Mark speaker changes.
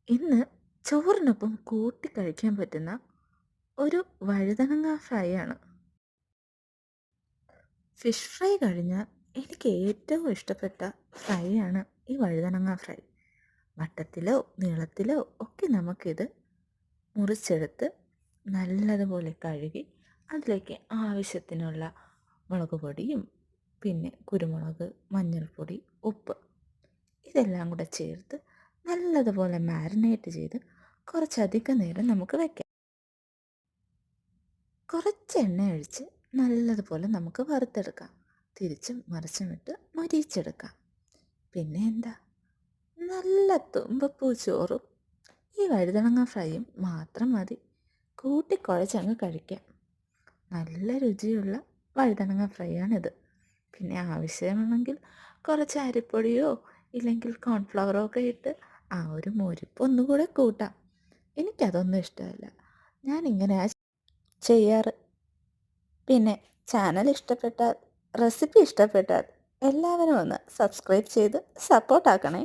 Speaker 1: ഇന്ന് ചോറിനൊപ്പം കൂട്ടി കഴിക്കാൻ പറ്റുന്ന ഒരു വഴുതനങ്ങ ഫ്രൈ ആണ്. ഫിഷ് ഫ്രൈ കഴിഞ്ഞാൽ എനിക്ക് ഏറ്റവും ഇഷ്ടപ്പെട്ട ഫ്രൈ ആണ് ഈ വഴുതനങ്ങ ഫ്രൈ. വട്ടത്തിലോ നീളത്തിലോ ഒക്കെ നമുക്കിത് മുറിച്ചെടുത്ത് നല്ലതുപോലെ കഴുകി അതിലേക്ക് ആവശ്യത്തിനുള്ള മുളക് പൊടിയും പിന്നെ കുരുമുളക്, മഞ്ഞൾപ്പൊടി, ഉപ്പ് ഇതെല്ലാം കൂടെ ചേർത്ത് നല്ലതുപോലെ മാരിനേറ്റ് ചെയ്ത് കുറച്ചധികം നേരം നമുക്ക് വയ്ക്കാം. കുറച്ച് എണ്ണ ഒഴിച്ച് നല്ലതുപോലെ നമുക്ക് വറുത്തെടുക്കാം. തിരിച്ചും മറിച്ചും ഇട്ട് മൊരിയിച്ചെടുക്കാം. പിന്നെ എന്താ, നല്ല തുമ്പപ്പൂ ചോറും ഈ വഴുതനങ്ങ ഫ്രൈയും മാത്രം മതി. കൂട്ടിക്കുഴച്ചങ്ങ് കഴിക്കാം. നല്ല രുചിയുള്ള വഴുതനങ്ങ ഫ്രൈ ആണിത്. പിന്നെ ആവശ്യമാണെങ്കിൽ കുറച്ച് അരിപ്പൊടിയോ ഇല്ലെങ്കിൽ കോൺഫ്ലവറോ ഒക്കെ ഇട്ട് ആ ഒരു മൊരിപ്പ് ഒന്നുകൂടെ കൂട്ടാം. എനിക്കതൊന്നും ഇഷ്ടമല്ല, ഞാനിങ്ങനെയാ ചെയ്യാറ്. പിന്നെ ചാനൽ ഇഷ്ടപ്പെട്ടാൽ, റെസിപ്പി ഇഷ്ടപ്പെട്ടാൽ എല്ലാവരും ഒന്ന് സബ്സ്ക്രൈബ് ചെയ്ത് സപ്പോർട്ടാക്കണേ.